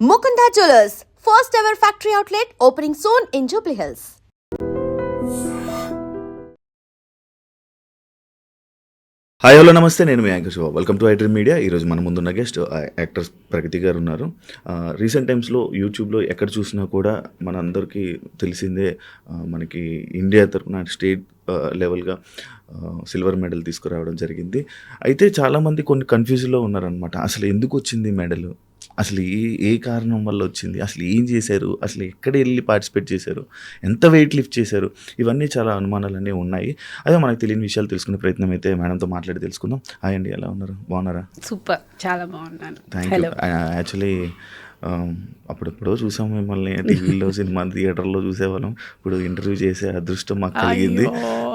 Mukunda Jewellers, first ever factory outlet opening soon in Jubilee Hills. Hi hello నమస్తే, నేను మీ anchor Shiva. Welcome to iDream Media. ఈరోజు మన ముందున్న గెస్ట్ యాక్టర్ ప్రగతి గారు ఉన్నారు. రీసెంట్ టైమ్స్లో యూట్యూబ్లో ఎక్కడ చూసినా కూడా మనందరికీ తెలిసిందే, మనకి ఇండియా తరఫున స్టేట్ లెవెల్గా సిల్వర్ మెడల్ తీసుకురావడం జరిగింది. అయితే చాలామంది కొన్ని కన్ఫ్యూజ్లో ఉన్నారనమాట. అసలు ఎందుకు వచ్చింది మెడల్, అసలు ఏ కారణం వల్ల వచ్చింది, అసలు ఏం చేశారు, అసలు ఎక్కడ వెళ్ళి పార్టిసిపేట్ చేశారు, ఎంత వెయిట్ లిఫ్ట్ చేశారు, ఇవన్నీ చాలా అనుమానాలన్నీ ఉన్నాయి. అదే మనకు తెలియని విషయాలు తెలుసుకునే ప్రయత్నం అయితే మేడంతో మాట్లాడి తెలుసుకుందాం. హాయ్ అండి, ఎలా ఉన్నారు? బాగున్నారా? సూపర్, చాలా బాగున్నాను. Thank you. యాక్చువల్లీ అప్పుడెప్పుడో చూసాం మిమ్మల్ని టీవీలో, సినిమా థియేటర్లో చూసేవాళ్ళం. ఇప్పుడు ఇంటర్వ్యూ చేసే అదృష్టం మాకు కలిగింది.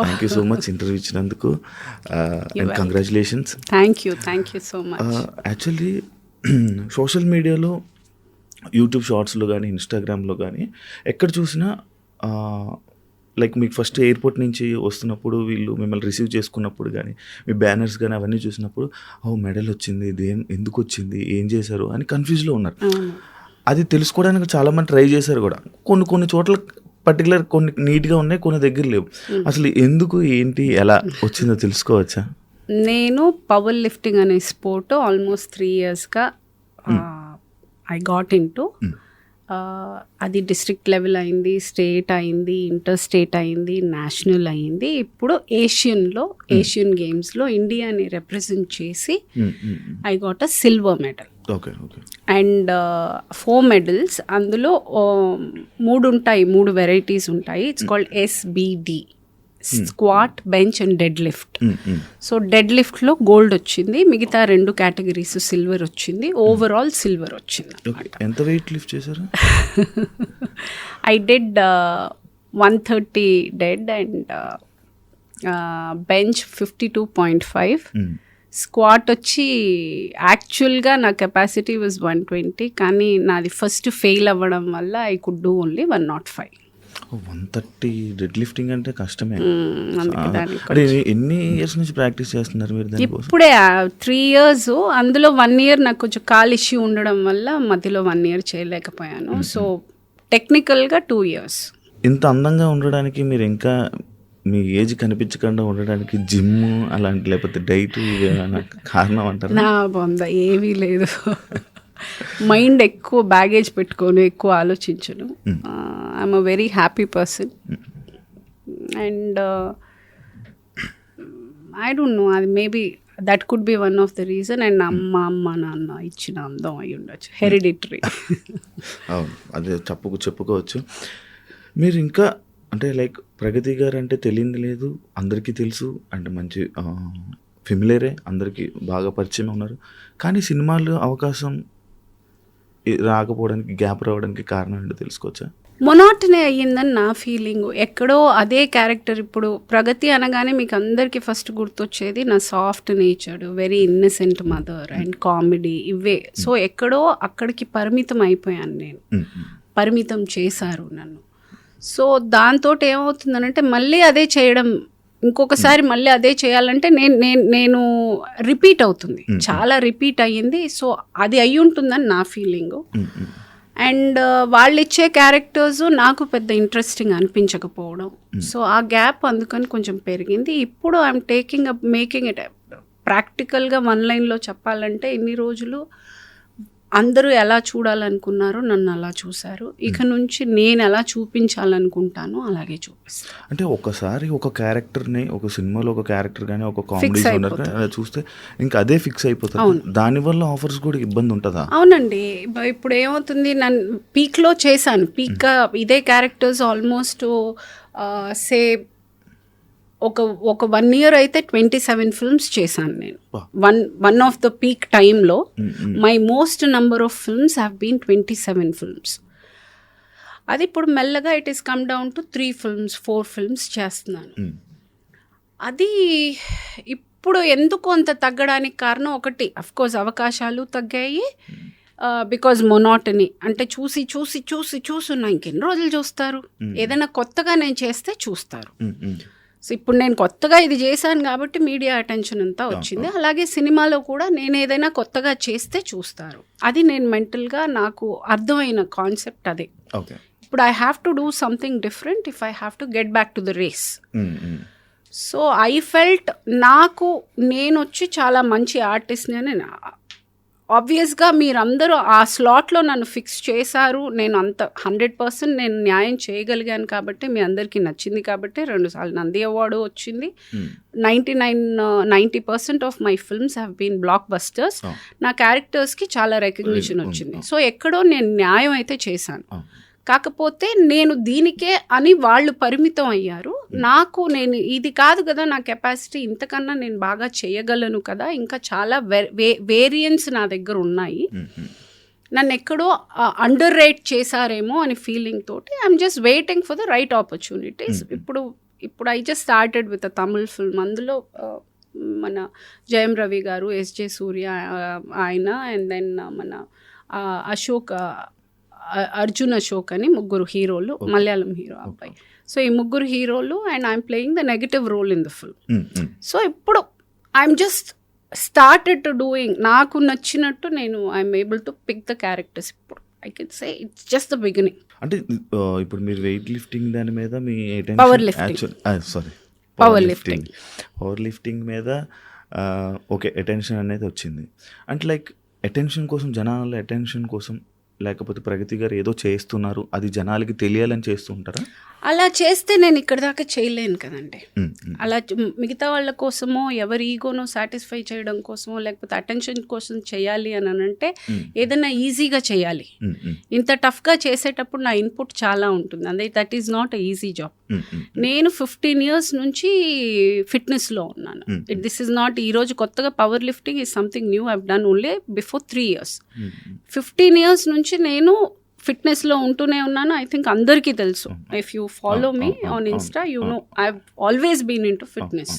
Thank you so much interview ఇచ్చినందుకు and congratulations. Thank you so much. Actually social మీడియాలో, యూట్యూబ్ షార్ట్స్లో కానీ, ఇన్స్టాగ్రామ్లో కానీ ఎక్కడ చూసినా లైక్ మీకు ఫస్ట్ ఎయిర్పోర్ట్ నుంచి వస్తున్నప్పుడు వీళ్ళు మిమ్మల్ని రిసీవ్ చేసుకున్నప్పుడు కానీ, మీ బ్యానర్స్ కానీ అవన్నీ చూసినప్పుడు మెడల్ వచ్చింది, ఇది ఎందుకు వచ్చింది, ఏం చేశారు అని కన్ఫ్యూజ్లో ఉన్నారు. అది తెలుసుకోవడానికి చాలామంది ట్రై చేశారు కూడా. కొన్ని చోట్ల పర్టికులర్ కొన్ని నీట్గా ఉన్నాయి, కొన్ని దగ్గర లేవు. అసలు ఎందుకు, ఏంటి, ఎలా వచ్చిందో తెలుసుకోవచ్చా? నేను పవర్ లిఫ్టింగ్ అనే స్పోర్ట్ ఆల్మోస్ట్ 3 yearsగా ఐ గాట్ ఇన్ టు. అది డిస్ట్రిక్ట్ లెవెల్ అయింది, స్టేట్ అయింది, ఇంటర్ స్టేట్ అయింది, నేషనల్ అయింది. ఇప్పుడు ఏషియన్ గేమ్స్లో ఇండియాని రిప్రజెంట్ చేసి I got a silver medal. And 4 medals. అందులో 3 వెరైటీస్ ఉంటాయి. It's called SBD, squat, bench and dead lift. So dead లిఫ్ట్లో గోల్డ్ వచ్చింది, మిగతా 2 కేటగిరీస్ సిల్వర్ వచ్చింది, ఓవరాల్ సిల్వర్ వచ్చింది. ఎంత వెయిట్ లిఫ్ట్ చేశారు? I did 130 dead and bench 52.5. Squat వచ్చి యాక్చువల్గా నా కెపాసిటీ వాజ్ 120, కానీ నాది ఫస్ట్ ఫెయిల్ అవ్వడం వల్ల I could do only 105. 130 dead lifting అంటే కష్టమే. ఎన్ని ఇయర్స్ నుంచి ప్రాక్టీస్ చేస్తున్నారు మీరు దానికోసం? ఇప్పుడే 3 years. అందులో 1 year నాకు కొంచెం కాల్ ఇష్యూ ఉండడం వల్ల మధ్యలో 1 year చేయలేకపోయాను. సో టెక్నికల్గా 2 years. ఇంత అందంగా ఉండడానికి మీరు ఇంకా మీ ఏజ్ కనిపించకుండా ఉండడానికి జిమ్ అలాంటి లేకపోతే డైట్ ఏమైనా కారణం అంటారు? నా బొంద ఏమీ లేదు. మైండ్ ఎక్కువ బ్యాగేజ్ పెట్టుకొని ఎక్కువ ఆలోచించను. I'm a very happy person and I don't know, అది maybe that could be one of the reason. And అమ్మ నాన్న ఇచ్చిన అందం అయి ఉండొచ్చు, హెరిడిటరీ. అవును, అదే చెప్పుకోవచ్చు. మీరు ఇంకా అంటే లైక్ ప్రగతి గారు అంటే తెలియదు లేదు, అందరికీ తెలుసు, అంటే మంచి ఫెమిలియరే, అందరికీ బాగా పరిచయం ఉన్నారు. కానీ సినిమాలు అవకాశం రాకపోవడానికి, గ్యాప్ రావడానికి కారణం ఏంటో తెలుసుకోవచ్చా? మొనాటనీ అయ్యిందని నా ఫీలింగ్. ఎక్కడో అదే క్యారెక్టర్. ఇప్పుడు ప్రగతి అనగానే మీకు అందరికీ ఫస్ట్ గుర్తొచ్చేది నా soft nature, very innocent mother and comedy, ఇవే. సో ఎక్కడో అక్కడికి పరిమితం అయిపోయాను నేను, పరిమితం చేశారు నన్ను. సో దాంతో ఏమవుతుందనంటే మళ్ళీ అదే చేయడం, ఇంకొకసారి మళ్ళీ అదే చేయాలంటే నేను రిపీట్ అవుతుంది, చాలా రిపీట్ అయ్యింది. సో అది అయి ఉంటుందని నా ఫీలింగు. అండ్ వాళ్ళు ఇచ్చే క్యారెక్టర్స్ నాకు పెద్ద ఇంట్రెస్టింగ్ అనిపించకపోవడం. సో ఆ గ్యాప్ అందుకని కొంచెం పెరిగింది. ఇప్పుడు ఐఎమ్ మేకింగ్ ఇట్ ప్రాక్టికల్గా 1 lineలో చెప్పాలంటే, ఇన్ని రోజులు అందరూ ఎలా చూడాలనుకున్నారో నన్ను అలా చూశారు. ఇక నుంచి నేను ఎలా చూపించాలనుకుంటానో అలాగే చూపిస్తాను. అంటే ఒకసారి ఒక క్యారెక్టర్ని, ఒక సినిమాలో ఒక క్యారెక్టర్ కానీ, ఒక కామెడీ అలా చూస్తే ఇంకా అదే ఫిక్స్ అయిపోతుంది. దానివల్ల ఆఫర్స్ కూడా ఇబ్బంది ఉంటుందా? అవునండి. ఇప్పుడు ఏమవుతుంది, నన్ను పీక్లో చేశాను. పీక్గా ఇదే క్యారెక్టర్స్ ఆల్మోస్ట్ సే ఒక 1 year అయితే 27 films చేశాను నేను. వన్ ఆఫ్ ద పీక్ టైంలో my most number of films have been 27 films. అది ఇప్పుడు మెల్లగా it is come down to 3 films, 4 films చేస్తున్నాను. అది ఇప్పుడు ఎందుకు అంత తగ్గడానికి కారణం ఒకటి, అఫ్కోర్స్ అవకాశాలు తగ్గాయి. బికాజ్ మొనాటనీ, అంటే చూసి ఉన్నా ఇంకెన్ని రోజులు చూస్తారు, ఏదైనా కొత్తగా నేను చేస్తే చూస్తారు. సో ఇప్పుడు నేను కొత్తగా ఇది చేశాను కాబట్టి మీడియా అటెన్షన్ అంతా వచ్చింది. అలాగే సినిమాలో కూడా నేను ఏదైనా కొత్తగా చేస్తే చూస్తారు. అది నేను మెంటల్గా నాకు అర్థమైన కాన్సెప్ట్ అదే. ఇప్పుడు I have to do something different if I have to get back to the race. So I felt నేను వచ్చి చాలా మంచి ఆర్టిస్ట్ని అని. ఆబ్వియస్గా మీరందరూ ఆ స్లాట్లో నన్ను ఫిక్స్ చేశారు, నేను అంత 100% నేను న్యాయం చేయగలిగాను కాబట్టి మీ అందరికీ నచ్చింది కాబట్టి 2 సార్లు నంది అవార్డు వచ్చింది. 90% of my films have been blockbusters. నా క్యారెక్టర్స్కి చాలా రికగ్నిషన్ వచ్చింది. సో ఎక్కడో నేను న్యాయం అయితే చేశాను. కాకపోతే నేను దీనికే అని వాళ్ళు పరిమితం అయ్యారు. నేను ఇది కాదు కదా నా కెపాసిటీ, ఇంతకన్నా నేను బాగా చేయగలను కదా, ఇంకా చాలా వేరియంట్స్ నా దగ్గర ఉన్నాయి, నన్ను ఎక్కడో అండర్ రేట్ చేశారేమో అని ఫీలింగ్ తోటి I'm just waiting for the right opportunities. ఇప్పుడు I just started with a Tamil film. అందులో మన జయం రవి గారు, ఎస్జే సూర్య ఆయన, అండ్ దెన్ మన అర్జున్ అశోక్ అని 3 హీరోలు, మలయాళం హీరో అబ్బాయి. సో ఈ 3 హీరోలు and I'm playing the negative role in the film. So ఇప్పుడు I'm just started to doing నాకు నచ్చినట్టు I'm able to pick the characters. ఇప్పుడు I can say it's just the beginning. అంటే ఇప్పుడు మీరు వెయిట్ లిఫ్టింగ్ దాని మీద మీ పవర్ లిఫ్టింగ్ మీద ఓకే అటెన్షన్ అనేది వచ్చింది. అంటే లైక్ అటెన్షన్ కోసం, జనాల అటెన్షన్ కోసం, లేకపోతే ప్రగతి గారు ఏదో చేస్తున్నారు అది జనాలకి తెలియాలని చేస్తూ ఉంటారా? అలా చేస్తే నేను ఇక్కడ దాకా చేయలేను కదండి. అలా మిగతా వాళ్ళ కోసమో ఎవరి ఈగోనో సాటిస్ఫై చేయడం కోసమో లేకపోతే అటెన్షన్ కోసం చేయాలి అని అంటే ఏదైనా ఈజీగా చేయాలి. ఇంత టఫ్గా చేసేటప్పుడు నా ఇన్పుట్ చాలా ఉంటుంది. అదే that is not a easy job. నేను 15 years నుంచి ఫిట్నెస్లో ఉన్నాను. దిస్ ఈజ్ నాట్ ఈరోజు కొత్తగా power lifting is something new. I've done only before 3 years. 15 years నుంచి నేను ఫిట్నెస్లో ఉంటూనే ఉన్నాను. ఐ థింక్ అందరికీ తెలుసు. If you follow me on Insta you know I always been into fitness.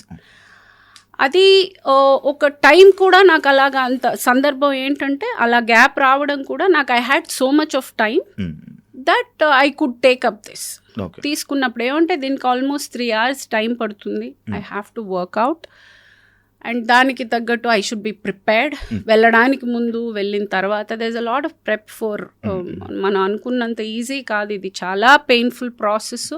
అది ఒక టైం కూడా నాకు అలాగా అంత సందర్భం ఏంటంటే అలా గ్యాప్ రావడం కూడా నాకు I had so much of time that I could take up this. తీసుకున్నప్పుడు ఏమంటే దీనికి ఆల్మోస్ట్ 3 hours టైం పడుతుంది. I have to workout and దానికి తగ్గట్టు ఐ షుడ్ బి ప్రిపేర్డ్. వెళ్ళడానికి ముందు, వెళ్ళిన తర్వాత there is a lot of prep for. మనం అనుకున్నంత ఈజీ కాదు, ఇది చాలా పెయిన్ఫుల్ ప్రాసెస్.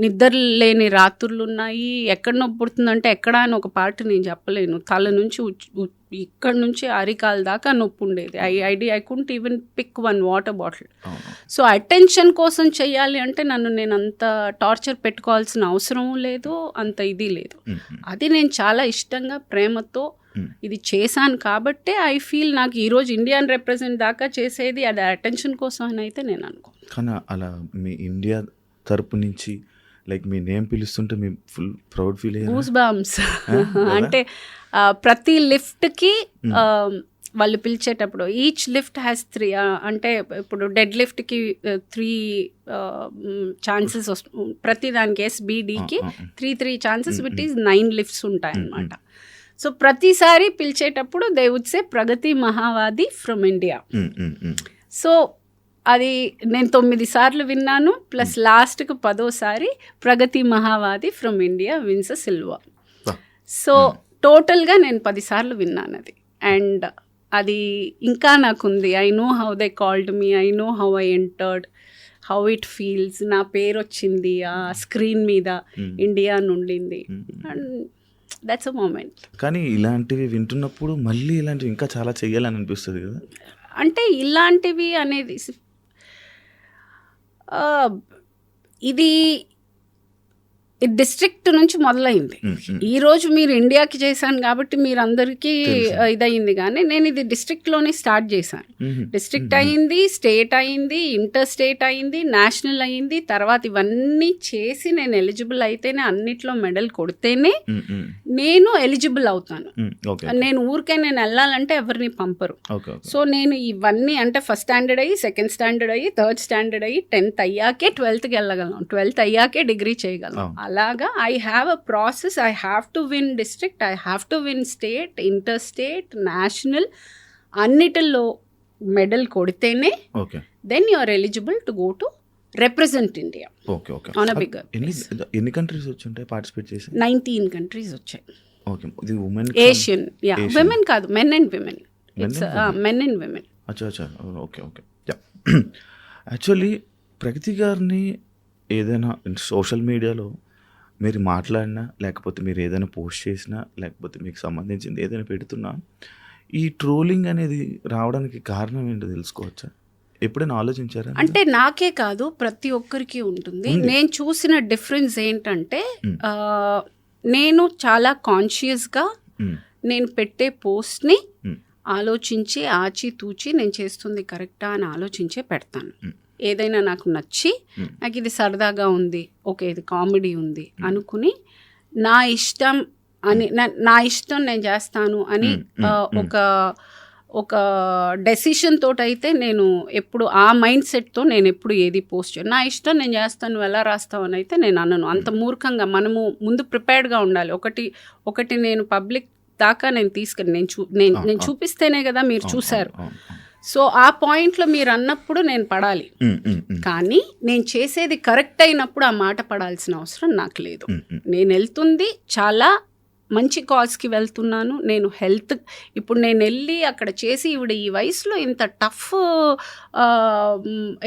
నిద్ర లేని రాత్రులు ఉన్నాయి. ఎక్కడ నొప్పి పుడుతుందంటే ఎక్కడ అని ఒక పార్ట్ నేను చెప్పలేను. తల నుంచి ఇక్కడ నుంచి అరికాల దాకా నొప్పి ఉండేది. I couldn't even pick 1 water bottle. So attention కోసం చెయ్యాలి అంటే నేను అంత టార్చర్ పెట్టుకోవాల్సిన అవసరం లేదు, అంత ఇది లేదు. అది నేను చాలా ఇష్టంగా ప్రేమతో ఇది చేశాను కాబట్టే ఐ ఫీల్ నాకు ఈరోజు ఇండియాని రిప్రజెంట్ దాకా చేసేది అది అటెన్షన్ కోసం అని అయితే నేను అనుకో. కానీ అలా మీ ఇండియా తరపు నుంచి లైక్ మీ నేమ్ పిలుస్తుంటే మీ ఫుల్ ప్రౌడ్ ఫీల్ అయ్యారు. Goose bumps. అంటే ప్రతి లిఫ్ట్కి వాళ్ళు పిలిచేటప్పుడు ఈచ్ లిఫ్ట్ హ్యాస్ 3 అంటే ఇప్పుడు డెడ్ లిఫ్ట్కి 3 ఛాన్సెస్ ప్రతి దానికి SBDకి 3 ఛాన్సెస్ విట్ ఈస్ 9 లిఫ్ట్స్ ఉంటాయన్నమాట. సో ప్రతిసారి పిలిచేటప్పుడు they would say Pragati Mahavadi from India. So అది నేను 9 సార్లు విన్నాను, ప్లస్ లాస్ట్కు 10వ Pragati Mahavadi from India wins a silver. So టోటల్గా నేను 10 సార్లు విన్నాను అది. అండ్ అది ఇంకా నాకుంది. I know how they called me, I know how I entered, how it feels. నా పేరు వచ్చింది ఆ స్క్రీన్ మీద, ఇండియా నుండింది. And that's a moment. కానీ ఇలాంటివి వింటున్నప్పుడు మళ్ళీ ఇలాంటివి ఇంకా చాలా చెయ్యాలని అనిపిస్తుంది కదా. అంటే ఇలాంటివి అనేది ఇది డిస్ట్రిక్ట్ నుంచి మొదలైంది. ఈరోజు మీరు ఇండియాకి చేశాను కాబట్టి మీరు అందరికీ ఇదయింది, కానీ నేను ఇది డిస్ట్రిక్ట్లోనే స్టార్ట్ చేశాను. డిస్ట్రిక్ట్ అయింది, స్టేట్ అయింది, ఇంటర్ స్టేట్ అయింది, నేషనల్ అయింది. తర్వాత ఇవన్నీ చేసి నేను ఎలిజిబుల్ అయితేనే, అన్నిట్లో మెడల్ కొడితేనే నేను ఎలిజిబుల్ అవుతాను. నేను ఊరికే నేను వెళ్ళాలంటే ఎవరిని పంపరు. సో నేను ఇవన్నీ అంటే ఫస్ట్ స్టాండర్డ్ అయ్యి, సెకండ్ స్టాండర్డ్ అయ్యి, థర్డ్ స్టాండర్డ్ అయ్యి, 10th అయ్యాకే 12th వెళ్ళగలను, 12th అయ్యాకే డిగ్రీ చేయగలను. అలాగా I have a process. I have to win district, I have to win state, inter state, national, అన్నిటిలో మెడల్ కొడితేనే then you are eligible to go to represent India okay okay on a bigger. ఎన్ని countries వచ్చి ఉంటాయి participate చేసి? 19 countries వచ్చాయి. Okay, ఇది women Asian, women కాదు, men and women. It's men and women. అచ్చా ఓకే ఓకే. యాక్చువల్లీ ప్రగతి గారిని ఏదైనా సోషల్ మీడియాలో మీరు మాట్లాడినా, లేకపోతే మీరు ఏదైనా పోస్ట్ చేసినా, లేకపోతే మీకు సంబంధించింది ఏదైనా పెడుతున్నా, ఈ ట్రోలింగ్ అనేది రావడానికి కారణం ఏంటో తెలుసుకోవచ్చా? ఎప్పుడైనా ఆలోచించారా? అంటే నాకే కాదు, ప్రతి ఒక్కరికి ఉంటుంది. నేను చూసిన డిఫరెన్స్ ఏంటంటే, నేను చాలా కాన్షియస్గా నేను పెట్టే పోస్ట్ని ఆలోచించి ఆచితూచి నేను చేస్తుంది కరెక్టా అని ఆలోచించే పెడతాను. ఏదైనా నాకు నచ్చి, నాకు ఇది సరదాగా ఉంది, ఓకే ఇది కామెడీ ఉంది అనుకుని నా ఇష్టం నేను చేస్తాను అని ఒక డెసిషన్ తోటైతే నేను ఎప్పుడు ఆ మైండ్ సెట్తో నేను ఎప్పుడు ఏది పోస్ట్ చేయను. నా ఇష్టం నేను చేస్తాను, నువ్వు ఎలా రాస్తావు అని అయితే నేను అనను. అంత మూర్ఖంగా మనము ముందు ప్రిపేర్డ్గా ఉండాలి. ఒకటి నేను పబ్లిక్ దాకా నేను తీసుకెళ్ళి నేను చూపిస్తేనే కదా మీరు చూశారు. సో ఆ పాయింట్లో మీరు అన్నప్పుడు నేను పడాలి, కానీ నేను చేసేది కరెక్ట్ అయినప్పుడు ఆ మాట పడాల్సిన అవసరం నాకు లేదు. నేను వెళ్తుంది చాలా మంచి కాజ్కి వెళ్తున్నాను. నేను హెల్త్ ఇప్పుడు నేను వెళ్ళి అక్కడ చేసి ఈవిడ ఈ వయసులో ఇంత టఫ్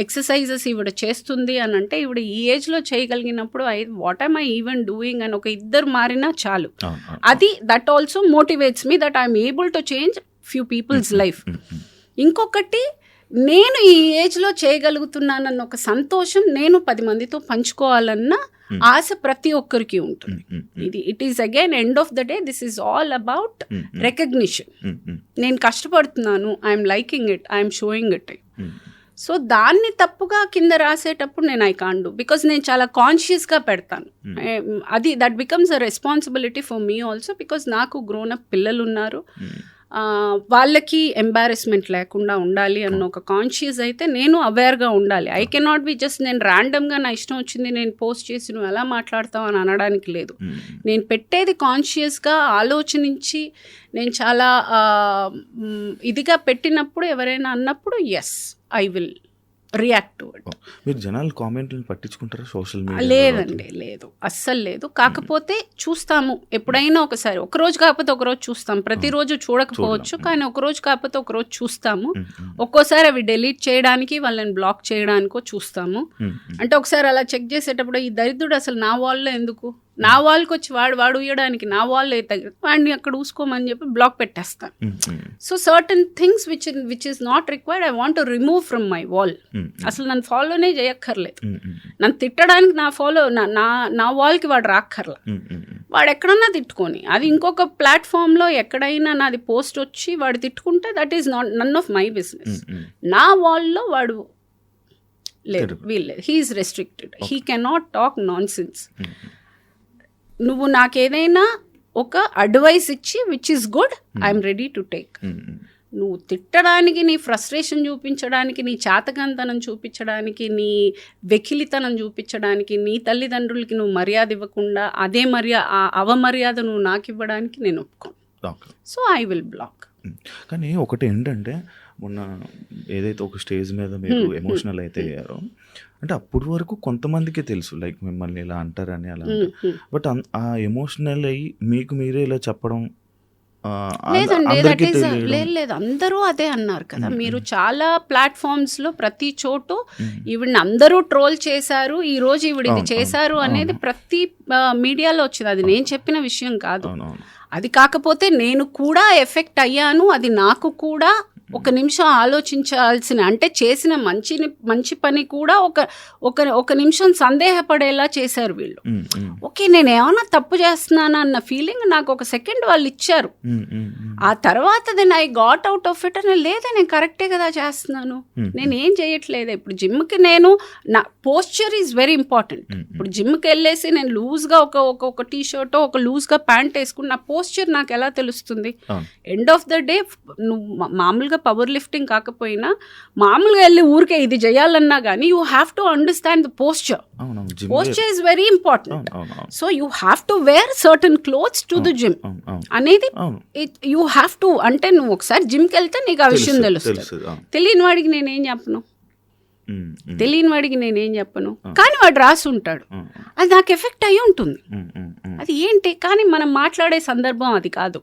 ఎక్సర్సైజెస్ ఈవిడ చేస్తుంది అని అంటే, ఈవిడ ఈ ఏజ్లో చేయగలిగినప్పుడు what I'm I even doing అని ఒక ఇద్దరు మారినా చాలు. అది that also motivates me that I'm able to change few people's life. ఇంకొకటి, నేను ఈ ఏజ్లో చేయగలుగుతున్నానన్న ఒక సంతోషం నేను 10 మందితో పంచుకోవాలన్న ఆశ ప్రతి ఒక్కరికి ఉంటుంది. It is again end of the day this is all about recognition. నేను కష్టపడుతున్నాను, I'm liking it, I'm showing it. So దాన్ని తప్పుగా కింద రాసేటప్పుడు నేను ఐ కాంట్ డూ, బికాస్ నేను చాలా కాన్షియస్గా పెడతాను. అది that becomes a responsibility for me also, because నాకు గ్రోన్ అప్ పిల్లలు ఉన్నారు. వాళ్ళకి ఎంబారెస్మెంట్ లేకుండా ఉండాలి అన్న ఒక కాన్షియస్ అయితే నేను అవేర్గా ఉండాలి. ఐ కెనాట్ బి జస్ట్ నేను ర్యాండమ్గా నా ఇష్టం వచ్చింది నేను పోస్ట్ చేసి నువ్వు ఎలా మాట్లాడతావు అని అనడానికి లేదు. నేను పెట్టేది కాన్షియస్గా ఆలోచించి నేను చాలా ఇదిగా పెట్టినప్పుడు ఎవరైనా అన్నప్పుడు yes I will react to it. మీరు జనాలు కామెంట్లను పట్టించుకుంటారా సోషల్ మీడియా? లేదండి, లేదు, అస్సలు లేదు. కాకపోతే చూస్తాము ఎప్పుడైనా ఒకసారి, ఒకరోజు కాకపోతే ఒకరోజు చూస్తాం. ప్రతిరోజు చూడకపోవచ్చు, కానీ ఒకరోజు కాకపోతే ఒకరోజు చూస్తాము. ఒక్కోసారి అవి డిలీట్ చేయడానికి, వాళ్ళని బ్లాక్ చేయడానికో చూస్తాము. అంటే ఒకసారి అలా చెక్ చేసేటప్పుడు ఈ దరిద్రుడు అసలు నా వాల్లో ఎందుకు, నా వాల్కి వచ్చి వాడు ఉయ్యడానికి నా వాల్ వాడిని అక్కడ ఊసుకోమని చెప్పి బ్లాక్ పెట్టేస్తాను. So certain things which is not required I want to remove from my wall. అసలు నన్ను ఫాలోనే చేయక్కర్లేదు. నన్ను తిట్టడానికి నా వాల్కి వాడు రాక్కర్లా. వాడు ఎక్కడన్నా తిట్టుకొని, అది ఇంకొక ప్లాట్ఫామ్లో ఎక్కడైనా నాది పోస్ట్ వచ్చి వాడు తిట్టుకుంటే that is not none of my business. నా వాల్లో వాడు లేదు, వీల్లేదు, he is restricted, he cannot talk nonsense. నువ్వు నాకేదైనా ఒక అడ్వైస్ ఇచ్చి which is good, I'm ready to take. నువ్వు తిట్టడానికి, నీ ఫ్రస్ట్రేషన్ చూపించడానికి, నీ చాతకంతనం చూపించడానికి, నీ వెకిలితనం చూపించడానికి, నీ తల్లిదండ్రులకి నువ్వు మర్యాద ఇవ్వకుండా అదే అవమర్యాద నువ్వు నాకు ఇవ్వడానికి నేను ఒప్పుకోను. So I will block. కానీ ఒకటి ఏంటంటే, మొన్న ఏదైతే ఒక స్టేజ్ మీద మీరు ఎమోషనల్ అయితే అయ్యారో, అంటే అప్పటి వరకు కొంతమందికి తెలుసు లైక్ మిమ్మల్ని ఇలా అంటారని అలా, బట్ ఆ ఎమోషనల్ అయ్యి మీకు మీరే ఇలా చెప్పడం లేదు, అందరూ అదే అన్నారు కదా. మీరు చాలా ప్లాట్ఫామ్స్ లో ప్రతి చోటు ఈవిడ్ని అందరూ ట్రోల్ చేశారు, ఈ రోజు ఈవిడ ఇది చేశారు అనేది ప్రతి మీడియాలో వచ్చింది. అది నేను చెప్పిన విషయం కాదు. అది కాకపోతే నేను కూడా ఎఫెక్ట్ అయ్యాను. అది నాకు కూడా ఒక నిమిషం ఆలోచించాల్సిన, అంటే చేసిన మంచి పని కూడా ఒక నిమిషం సందేహపడేలా చేశారు వీళ్ళు. ఓకే, నేను ఏమన్నా తప్పు చేస్తున్నానా అన్న ఫీలింగ్ నాకు ఒక సెకండ్ వాళ్ళు ఇచ్చారు. ఆ తర్వాత then I got out of it అని, లేదా నేను కరెక్టే కదా చేస్తున్నాను, నేను ఏం చేయట్లేదు. ఇప్పుడు జిమ్కి నేను నా పోస్చర్ ఈజ్ వెరీ ఇంపార్టెంట్. ఇప్పుడు జిమ్కి వెళ్ళేసి నేను లూజ్గా ఒక టీ షర్ట్ ఒక లూజ్గా ప్యాంట్ వేసుకుని నా పోస్చర్ నాకు ఎలా తెలుస్తుంది? ఎండ్ ఆఫ్ ద డే నువ్వు మామూలుగా పవర్ లిఫ్టింగ్ కాకపోయినా మామూలుగా వెళ్ళి ఊరికే ఇది చేయాలన్నా కానీ you have to understand the posture. Posture is very important. So you have to wear certain clothes to the gym అనేది యూ హ్యావ్ టు. అంటే నువ్వు ఒకసారి జిమ్కి వెళ్తే నీకు ఆ విషయం తెలుస్తుంది. తెలియని వాడికి నేనేం చెప్పను. తెలియని వాడికి నేనేం చెప్పను, కానీ వాడు రాసి ఉంటాడు, అది నాకు ఎఫెక్ట్ అయ్యి ఉంటుంది. అది ఏంటి, కానీ మనం మాట్లాడే సందర్భం అది కాదు.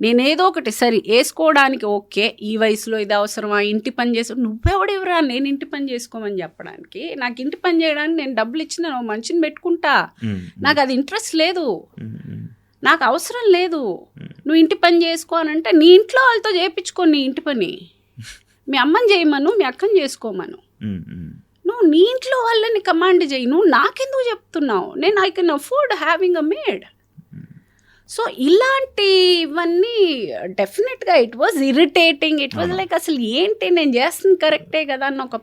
నేనేదో ఒకటి సరే వేసుకోవడానికి ఓకే, ఈ వయసులో ఇది అవసరమా, ఇంటి పని చేసి నువ్వెవడెవరా నేను ఇంటి పని చేసుకోమని చెప్పడానికి. నాకు ఇంటి పని చేయడానికి నేను డబ్బులు ఇచ్చిన మనిషిని పెట్టుకుంటా, నాకు అది ఇంట్రెస్ట్ లేదు, నాకు అవసరం లేదు. నువ్వు ఇంటి పని చేసుకో అని అంటే నీ ఇంట్లో వాళ్ళతో చేయించుకో, నీ ఇంటి పని మీ అమ్మని చేయమను, మీ అక్కని చేసుకోమను. నువ్వు నీ ఇంట్లో వాళ్ళని కమాండ్ చేయి, నువ్వు నాకెందుకు చెప్తున్నావు? నేను I can afford having a made. So ఇలాంటివన్నీ డెఫినెట్గా it was irritating. It was like అసలు ఏంటి నేను చేస్తుంది కరెక్టే కదా అన్న ఒక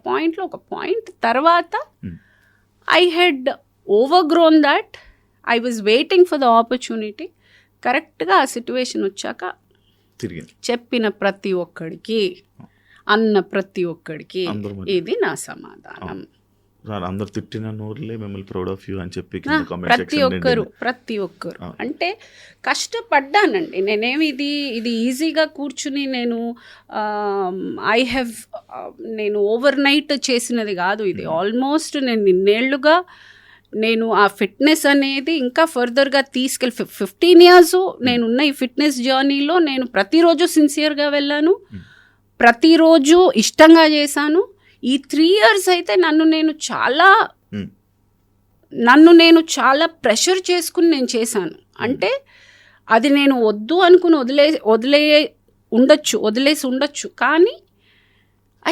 పాయింట్ తర్వాత I head over grown that. I was waiting for the opportunity. కరెక్ట్గా ఆ సిచ్యువేషన్ వచ్చాక చెప్పిన ప్రతి ఒక్కడికి, అన్న ప్రతి ఒక్కడికి ఇది నా సమాధానం. అందరు తిట్టిన నోరులే మిమ్మల్ని ప్రౌడ్ ఆఫ్ యూ అని చెప్పి ప్రతి ఒక్కరు అంటే కష్టపడ్డానండి. నేనేమి ఇది ఈజీగా కూర్చుని నేను ఓవర్ నైట్ చేసినది కాదు. ఇది ఆల్మోస్ట్ నేను ఇన్నేళ్లుగా నేను ఆ ఫిట్నెస్ అనేది ఇంకా ఫర్దర్గా 15 years నేనున్న ఈ ఫిట్నెస్ జర్నీలో నేను ప్రతిరోజు సిన్సియర్గా వెళ్ళాను, ప్రతిరోజు ఇష్టంగా చేశాను. ఈ 3 years అయితే నన్ను నేను చాలా ప్రెషర్ చేసుకుని నేను చేశాను. అంటే అది నేను వద్దు అనుకుని వదిలేసి ఉండొచ్చు, కానీ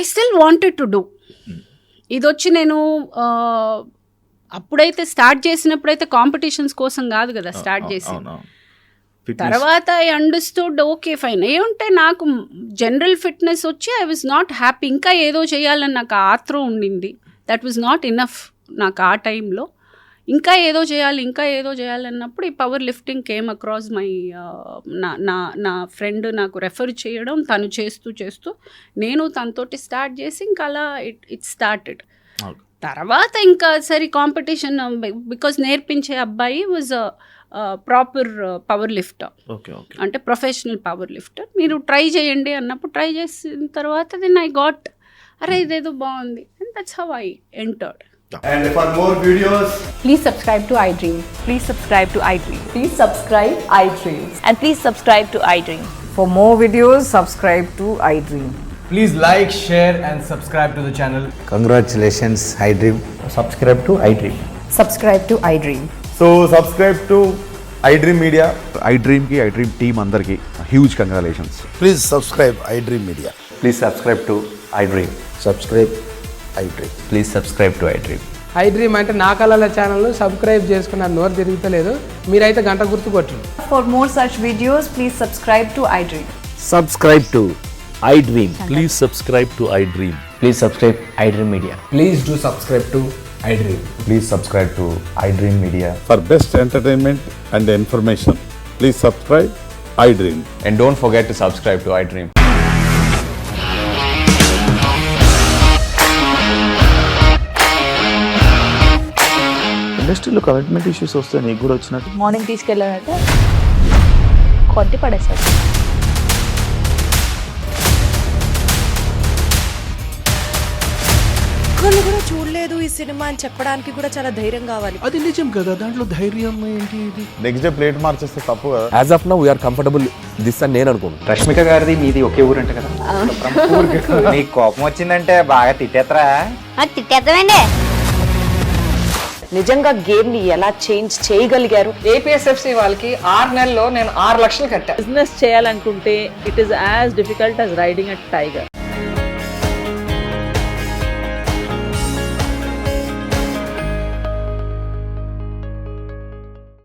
I still wanted to do. ఇది వచ్చి నేను అప్పుడైతే స్టార్ట్ చేసినప్పుడైతే కాంపిటీషన్స్ కోసం కాదు కదా స్టార్ట్ చేసి. తర్వాత ఐ అండర్స్టూడ్ ఓకే ఫైన్ ఏముంటే నాకు జనరల్ ఫిట్నెస్ వచ్చి ఐ వాజ్ నాట్ హ్యాపీ. ఇంకా ఏదో చేయాలని నాకు ఆత్రం ఉండింది. దట్ వాజ్ నాట్ ఇనఫ్ నాకు ఆ టైంలో. ఇంకా ఏదో చేయాలన్నప్పుడు ఈ power lifting came across my నా ఫ్రెండ్ నాకు రెఫర్ చేయడం, తను చేస్తూ నేను తనతోటి స్టార్ట్ చేసి ఇంకా అలా ఇట్ స్టార్టెడ్. తర్వాత ఇంకా సరే కాంపిటీషన్, బికాజ్ నేర్పించే అబ్బాయి వాజ్ ప్రాపర్ పవర్ లిఫ్టర్, అంటే ప్రొఫెషనల్ పవర్ లిఫ్టర్. మీరు ట్రై చేయండి అన్నప్పుడు ట్రై చేసిన తర్వాత దెన్ ఐ గాట్ అరే ఇదేదో బాగుంది, and that's how I entered. And for more videos, please subscribe to iDream. Please subscribe to iDream. Please subscribe iDream. And please subscribe to iDream. For more videos, subscribe to iDream. please like, share and subscribe to the channel. Congratulations, iDream. Subscribe to iDream. Subscribe to iDream. So subscribe to iDream Media. iDream ki iDream team andarki huge congratulations. Please subscribe iDream Media. Please subscribe to iDream. Subscribe iDream. Please subscribe to iDream. iDream అంటే నా కళల channel subscribe చేసుకున్న నోరు తిరుగుతలేదు, మీరైతే గంట గుర్తు కొట్టండి. For more such videos, please subscribe to iDream. Subscribe to iDream. Please subscribe to iDream. Please subscribe iDream Media. Please do subscribe to iDream. Please subscribe to iDream Media. For best entertainment and information, please subscribe iDream. And don't forget to subscribe to iDream. ఇండస్ట్రీలో commitment issues వస్తే నీకు కూడా వచ్చినట్టు? Morning తీసుకెళ్ళాలంటే కొట్టి పడేసాడు. ఒక్కళ్ళు కూడా చూడలేదు ఈ సినిమా అని చెప్పడానికి కూడా చాలా ధైర్యం కావాలి. అది నిజం కదా, దాంట్లో ధైర్యం ఏంటి? ఇది నెక్స్ట్ డే ప్లేట్ మార్చేస్తే తప్పు కదా. As of now we are comfortable this అని నేను అనుకుంటున్నాను. రష్మిక గారిది మీది ఒకే ఊరు అంటే కదా? నీకు కోపం వచ్చిందంటే బాగా తిట్టేత్తరా? తిట్టేద్దామండి. నిజంగా గేమ్ ని ఎలా చేంజ్ చేయగలిగారు? ఏపీఎస్ఎఫ్సి వాళ్ళకి 6 నెలల్లో నేను 6 లక్షలు కట్టా. బిజినెస్ చేయాలనుకుంటే it is as difficult as riding a tiger.